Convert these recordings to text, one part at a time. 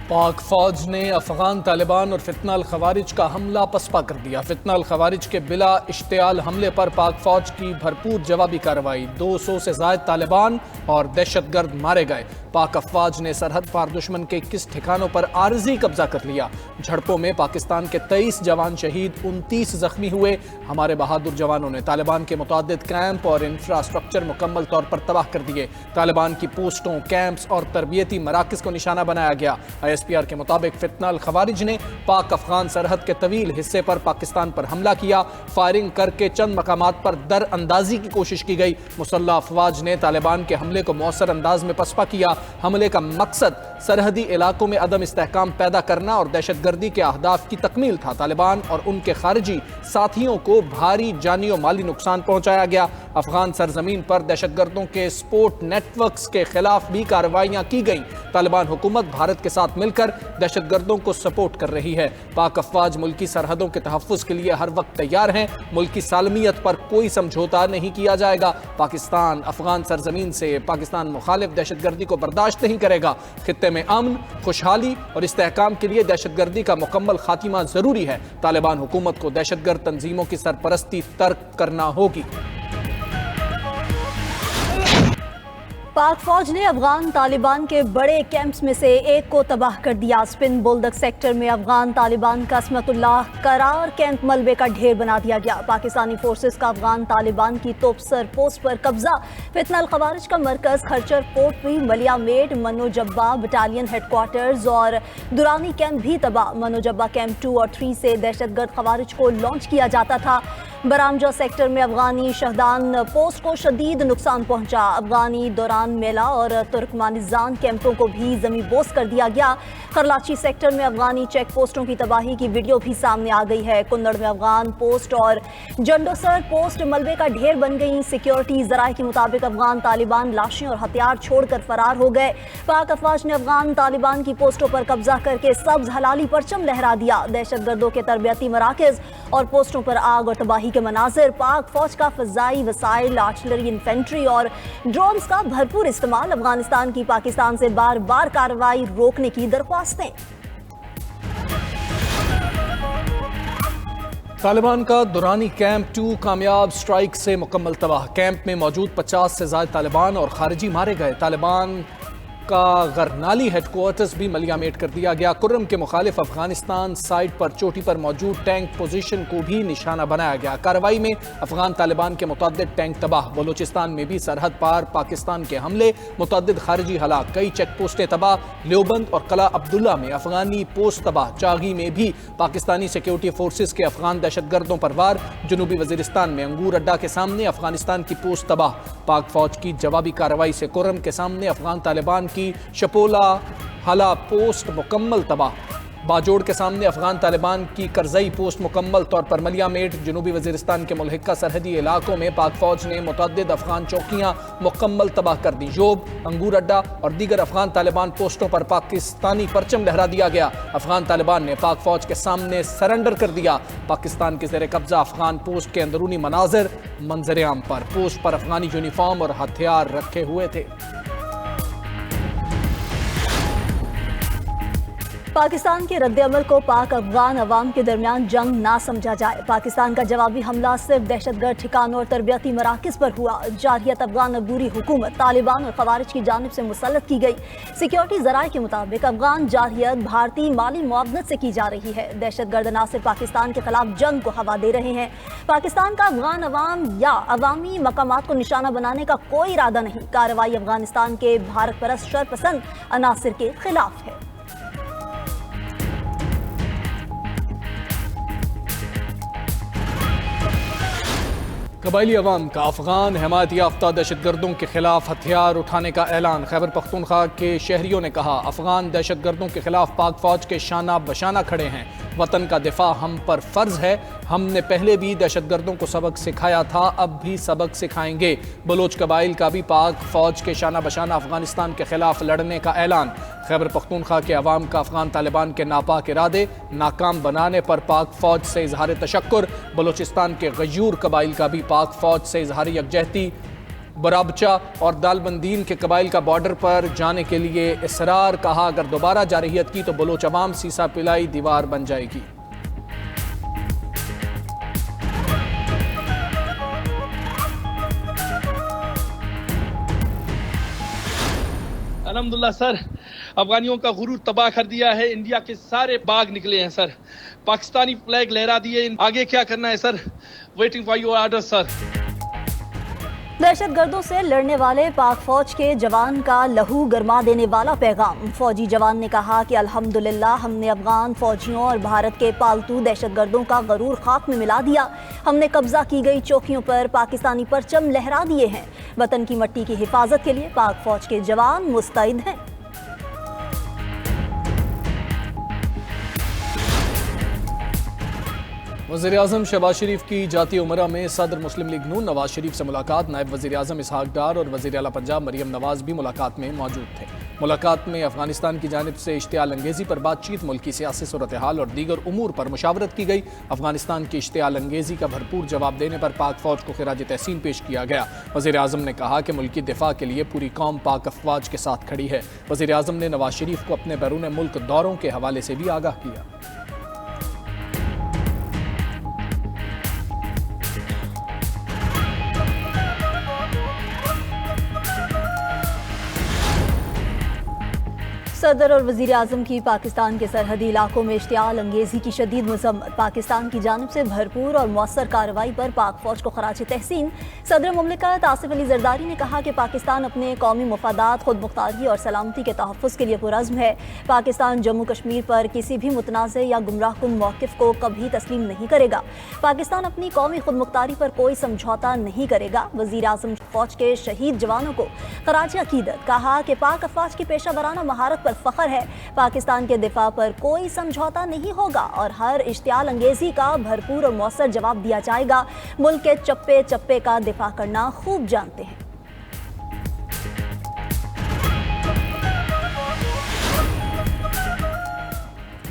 پاک فوج نے افغان طالبان اور فتنہ الخوارج کا حملہ پسپا کر دیا۔ فتنہ الخوارج کے بلا اشتعال حملے پر پاک فوج کی بھرپور جوابی کارروائی، 200 سے زائد طالبان اور دہشت گرد مارے گئے۔ پاک افواج نے سرحد پار دشمن کے 21 ٹھکانوں پر عارضی قبضہ کر لیا۔ جھڑپوں میں پاکستان کے 23 جوان شہید، 29 زخمی ہوئے۔ ہمارے بہادر جوانوں نے طالبان کے متعدد کیمپ اور انفراسٹرکچر مکمل طور پر تباہ کر دیے۔ طالبان کی پوسٹوں، کیمپس اور تربیتی مراکز کو نشانہ بنایا گیا۔ ISPR کے مطابق فتنہ الخوارج نے پاک افغان سرحد کے طویل حصے پر پاکستان پر حملہ کیا۔ فائرنگ کر کے چند مقامات پر در اندازی کی کوشش کی گئی۔ مسلح افواج نے طالبان کے حملے کو مؤثر انداز میں پسپا کیا۔ حملے کا مقصد سرحدی علاقوں میں عدم استحکام پیدا کرنا اور دہشت گردی کے اہداف کی تکمیل تھا۔ طالبان اور ان کے خارجی ساتھیوں کو بھاری جانی و مالی نقصان پہنچایا گیا۔ افغان سرزمین پر دہشت گردوں کے سپورٹ نیٹ ورکس کے خلاف بھی کارروائیاں کی گئیں۔ طالبان حکومت بھارت کے ساتھ مل کر دہشت گردوں کو سپورٹ کر رہی ہے۔ پاک افواج ملکی سرحدوں کے تحفظ کے لیے ہر وقت تیار ہیں۔ ملکی سالمیت پر کوئی سمجھوتا نہیں کیا جائے گا۔ پاکستان افغان سرزمین سے پاکستان مخالف دہشت گردی کو برداشت نہیں کرے گا۔ خطے میں امن، خوشحالی اور استحکام کے لیے دہشت گردی کا مکمل خاتمہ ضروری ہے۔ طالبان حکومت کو دہشت گرد تنظیموں کی سرپرستی ترک کرنا ہوگی۔ پاک فوج نے افغان طالبان کے بڑے کیمپس میں سے ایک کو تباہ کر دیا۔ سپن بولدک سیکٹر میں افغان طالبان کا عصمت اللہ قرار کیمپ ملبے کا ڈھیر بنا دیا گیا۔ پاکستانی فورسز کا افغان طالبان کی توپسر پوسٹ پر قبضہ۔ فتنہ الخوارج کا مرکز خرچر پورٹ بھی، ملیا میڈ، منو جبہ بٹالین ہیڈ کوارٹرز اور دورانی کیمپ بھی تباہ۔ منو جبہ کیمپ 2 اور 3 سے دہشت گرد خوارج کو لانچ کیا جاتا تھا۔ برامجہ سیکٹر میں افغانی شہدان پوسٹ کو شدید نقصان پہنچا۔ افغانی دوران میلہ اور ترکمانستان کیمپوں کو بھی زمین بوس کر دیا گیا۔ خرلاچی سیکٹر میں افغانی چیک پوسٹوں کی تباہی کی ویڈیو بھی سامنے آ گئی ہے۔ کنڑ میں افغان پوسٹ اور جنڈوسر پوسٹ ملبے کا ڈھیر بن گئی۔ سیکیورٹی ذرائع کے مطابق افغان طالبان لاشیں اور ہتھیار چھوڑ کر فرار ہو گئے۔ پاک افواج نے افغان طالبان کی پوسٹوں پر قبضہ کر کے سبز ہلالی پرچم لہرا دیا۔ دہشت گردوں کے تربیتی مراکز اور پوسٹوں پر آگ اور تباہی کے مناظر۔ پاک فوج کا فضائی وسائل، آرٹلری، انفینٹری اور ڈرونز کا بھرپور استعمال۔ افغانستان کی پاکستان سے بار بار کارروائی روکنے کی درخواستیں۔ طالبان کا دورانی کیمپ 2 کامیاب سٹرائک سے مکمل تباہ۔ کیمپ میں موجود 50 سے زائد طالبان اور خارجی مارے گئے۔ طالبان کا غرنالی ہیڈ کوارٹرز بھی ملیا میٹ کر دیا گیا۔ کرم کے مخالف افغانستان سائٹ پر چوٹی پر موجود ٹینک پوزیشن کو بھی نشانہ بنایا گیا۔ کارروائی میں افغان طالبان کے متعدد ٹینک تباہ۔ بلوچستان میں بھی سرحد پار پاکستان کے حملے، متعدد خارجی ہلاک، کئی چیک پوسٹیں تباہ۔ لیوبند اور قلعہ عبداللہ میں افغانی پوسٹ تباہ۔ چاغی میں بھی پاکستانی سیکیورٹی فورسز کے افغان دہشت گردوں پر وار۔ جنوبی وزیرستان میں انگور اڈا کے سامنے افغانستان کی پوسٹ تباہ۔ پاک فوج کی جوابی کارروائی سے کرم کے سامنے افغان طالبان کی شپولا ہلا پوسٹ مکمل تباہ۔ باجوڑ کے سامنے افغان طالبان کی کرزئی پوسٹ مکمل طور پر ملیا میٹ۔ جنوبی وزیرستان کے ملحقہ سرحدی علاقوں میں پاک فوج نے متعدد افغان چوکیاں مکمل تباہ کر دی۔ جوب، انگور اڈا اور دیگر افغان طالبان پوسٹوں پر پاکستانی پرچم لہرا دیا گیا۔ افغان طالبان نے پاک فوج کے سامنے سرنڈر کر دیا۔ پاکستان کے زیر قبضہ افغان پوسٹ کے اندرونی مناظر منظر عام پر۔ پوسٹ پر افغانی یونیفارم اور ہتھیار رکھے ہوئے تھے۔ پاکستان کے رد عمل کو پاک افغان عوام کے درمیان جنگ نہ سمجھا جائے۔ پاکستان کا جوابی حملہ صرف دہشت گرد ٹھکانوں اور تربیتی مراکز پر ہوا۔ جارحیت افغان عبوری حکومت طالبان اور خوارج کی جانب سے مسلط کی گئی۔ سیکیورٹی ذرائع کے مطابق افغان جارحیت بھارتی مالی معاونت سے کی جا رہی ہے۔ دہشت گرد عناصر پاکستان کے خلاف جنگ کو ہوا دے رہے ہیں۔ پاکستان کا افغان عوام یا عوامی مقامات کو نشانہ بنانے کا کوئی ارادہ نہیں۔ کارروائی افغانستان کے بھارت پرست شرپسند عناصر کے خلاف ہے۔ قبائلی عوام کا افغان حمایت یافتہ دہشت گردوں کے خلاف ہتھیار اٹھانے کا اعلان۔ خیبر پختونخوا کے شہریوں نے کہا، افغان دہشت گردوں کے خلاف پاک فوج کے شانہ بشانہ کھڑے ہیں۔ وطن کا دفاع ہم پر فرض ہے۔ ہم نے پہلے بھی دہشت گردوں کو سبق سکھایا تھا، اب بھی سبق سکھائیں گے۔ بلوچ قبائل کا بھی پاک فوج کے شانہ بشانہ افغانستان کے خلاف لڑنے کا اعلان۔ خیبر پختونخوا کے عوام کا افغان طالبان کے ناپاک ارادے ناکام بنانے پر پاک فوج سے اظہار تشکر۔ بلوچستان کے غیور قبائل کا بھی پاک فوج سے اظہار یکجہتی برابچہ اور دالبندین کے قبائل کا بارڈر پر جانے کے لیے اصرار، کہا اگر دوبارہ جارحیت کی تو بلوچ عوام سیسا پلائی دیوار بن جائے گی۔ الحمدللہ سر، افغانیوں کا غرور تباہ کر دیا ہے، انڈیا کے سارے باغ نکلے ہیں سر، پاکستانی فلیگ لہرا دیے، آگے کیا کرنا ہے سر؟ ویٹنگ فار یور آرڈر سر۔ دہشت گردوں سے لڑنے والے پاک فوج کے جوان کا لہو گرما دینے والا پیغام۔ فوجی جوان نے کہا کہ الحمدللہ ہم نے افغان فوجیوں اور بھارت کے پالتو دہشت گردوں کا غرور خاک میں ملا دیا، ہم نے قبضہ کی گئی چوکیوں پر پاکستانی پرچم لہرا دیے ہیں، وطن کی مٹی کی حفاظت کے لیے پاک فوج کے جوان مستعد ہیں۔ وزیراعظم شہباز شریف کی جاتی عمرہ میں صدر مسلم لیگ نون نواز شریف سے ملاقات، نائب وزیر اعظم اسحاق ڈار اور وزیر اعلیٰ پنجاب مریم نواز بھی ملاقات میں موجود تھے۔ ملاقات میں افغانستان کی جانب سے اشتعال انگیزی پر بات چیت، ملکی سیاسی صورتحال اور دیگر امور پر مشاورت کی گئی۔ افغانستان کی اشتعال انگیزی کا بھرپور جواب دینے پر پاک فوج کو خراج تحسین پیش کیا گیا۔ وزیر اعظم نے کہا کہ ملکی دفاع کے لیے پوری قوم پاک افواج کے ساتھ کھڑی ہے۔ وزیر اعظم نے نواز شریف کو اپنے بیرون ملک دوروں کے حوالے سے بھی آگاہ کیا۔ صدر اور وزیر اعظم کی پاکستان کے سرحدی علاقوں میں اشتعال انگیزی کی شدید مذمت، پاکستان کی جانب سے بھرپور اور مؤثر کارروائی پر پاک فوج کو خراج تحسین۔ صدر مملکت آصف علی زرداری نے کہا کہ پاکستان اپنے قومی مفادات، خود مختاری اور سلامتی کے تحفظ کے لیے پرعزم ہے۔ پاکستان جموں کشمیر پر کسی بھی متنازع یا گمراہ کن موقف کو کبھی تسلیم نہیں کرے گا۔ پاکستان اپنی قومی خود مختاری پر کوئی سمجھوتا نہیں کرے گا۔ وزیر اعظم فوج کے شہید جوانوں کو خراج عقیدت، کہا کہ پاک افواج کی پیشہ ورانہ مہارت پر فخر ہے، پاکستان کے دفاع پر کوئی سمجھوتا نہیں ہوگا اور ہر اشتعال انگیزی کا بھرپور اور مؤثر جواب دیا جائے گا۔ ملک کے چپے چپے کا دفاع کرنا خوب جانتے ہیں۔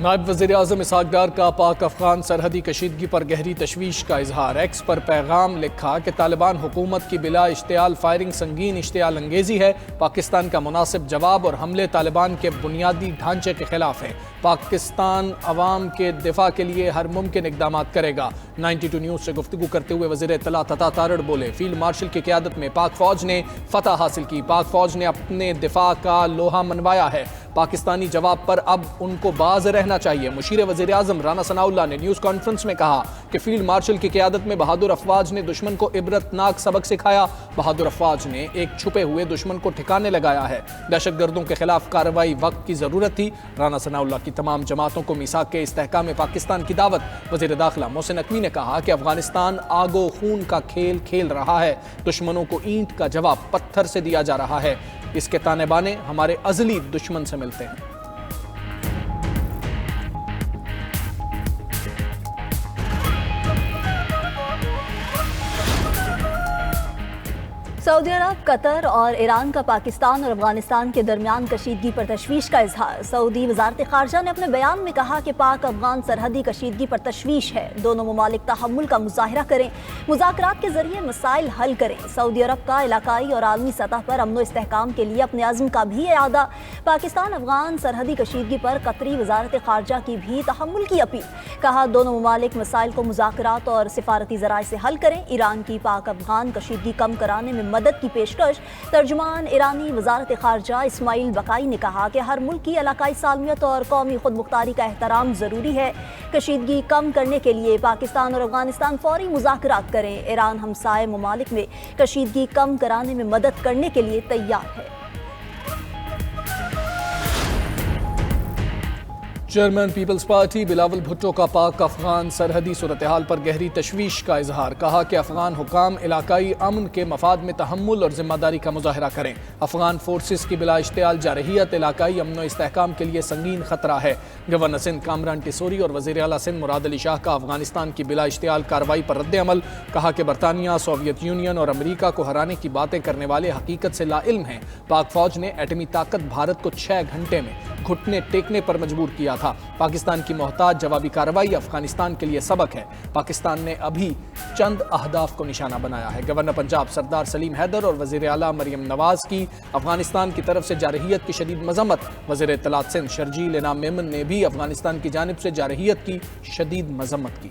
نائب وزیر اعظم اسحاق ڈار کا پاک افغان سرحدی کشیدگی پر گہری تشویش کا اظہار، ایکس پر پیغام لکھا کہ طالبان حکومت کی بلا اشتعال فائرنگ سنگین اشتعال انگیزی ہے، پاکستان کا مناسب جواب اور حملے طالبان کے بنیادی ڈھانچے کے خلاف ہیں، پاکستان عوام کے دفاع کے لیے ہر ممکن اقدامات کرے گا۔ 92 نیوز سے گفتگو کرتے ہوئے وزیر اطلاعات عطا تارڑ بولے، فیلڈ مارشل کی قیادت میں پاک فوج نے فتح حاصل کی، پاک فوج نے اپنے دفاع کا لوہا منوایا ہے، پاکستانی جواب پر اب ان کو باز رہنا چاہیے۔ مشیر وزیر اعظم رانا ثناء اللہ نے نیوز کانفرنس میں کہا کہ فیلڈ مارشل کی قیادت میں بہادر افواج نے دشمن کو عبرتناک سبق سکھایا، بہادر افواج نے ایک چھپے ہوئے دشمن کو ٹھکانے لگایا ہے، دہشت گردوں کے خلاف کارروائی وقت کی ضرورت تھی۔ رانا ثناء اللہ کی تمام جماعتوں کو میثاق کے استحکام پاکستان کی دعوت۔ وزیر داخلہ محسن نقوی نے کہا کہ افغانستان آگ و خون کا کھیل کھیل رہا ہے، دشمنوں کو اینٹ کا جواب پتھر سے دیا جا رہا ہے، اس کے تانے بانے ہمارے ازلی دشمن سے ملتے ہیں۔ سعودی عرب، قطر اور ایران کا پاکستان اور افغانستان کے درمیان کشیدگی پر تشویش کا اظہار۔ سعودی وزارت خارجہ نے اپنے بیان میں کہا کہ پاک افغان سرحدی کشیدگی پر تشویش ہے، دونوں ممالک تحمل کا مظاہرہ کریں، مذاکرات کے ذریعے مسائل حل کریں۔ سعودی عرب کا علاقائی اور عالمی سطح پر امن و استحکام کے لیے اپنے عزم کا بھی اعادہ۔ پاکستان افغان سرحدی کشیدگی پر قطری وزارت خارجہ کی بھی تحمل کی اپیل، کہا دونوں ممالک مسائل کو مذاکرات اور سفارتی ذرائع سے حل کریں۔ ایران کی پاک افغان کشیدگی کم کرانے میں مدد کی پیشکش۔ ترجمان ایرانی وزارت خارجہ اسماعیل بقائی نے کہا کہ ہر ملک کی علاقائی سالمیت اور قومی خود مختاری کا احترام ضروری ہے، کشیدگی کم کرنے کے لیے پاکستان اور افغانستان فوری مذاکرات کریں۔ ایران ہمسائے ممالک میں کشیدگی کم کرانے میں مدد کرنے کے لیے تیار ہے۔ چیئرمین پیپلز پارٹی بلاول بھٹو کا پاک افغان سرحدی صورتحال پر گہری تشویش کا اظہار، کہا کہ افغان حکام علاقائی امن کے مفاد میں تحمل اور ذمہ داری کا مظاہرہ کریں۔ افغان فورسز کی بلا اشتعال جارحیت علاقائی امن و استحکام کے لیے سنگین خطرہ ہے۔ گورنر سندھ کامران ٹیسوری اور وزیر اعلیٰ سندھ مراد علی شاہ کا افغانستان کی بلا اشتعال کارروائی پر رد عمل، کہا کہ برطانیہ، سوویت یونین اور امریکہ کو ہرانے کی باتیں کرنے والے حقیقت سے لا علم ہیں۔ پاک فوج نے ایٹمی طاقت بھارت کو 6 گھنٹے میں گھٹنے ٹیکنے پر مجبور کیا تھا۔ پاکستان کی محتاط جوابی کارروائی افغانستان کے لیے سبق ہے۔ پاکستان نے ابھی چند اہداف کو نشانہ بنایا ہے۔ گورنر پنجاب سردار سلیم حیدر اور وزیر اعلیٰ مریم نواز کی افغانستان کی طرف سے جارحیت کی شدید مذمت۔ وزیر اطلاعات سندھ شرجیل انعام میمن نے بھی افغانستان کی جانب سے جارحیت کی شدید مذمت کی۔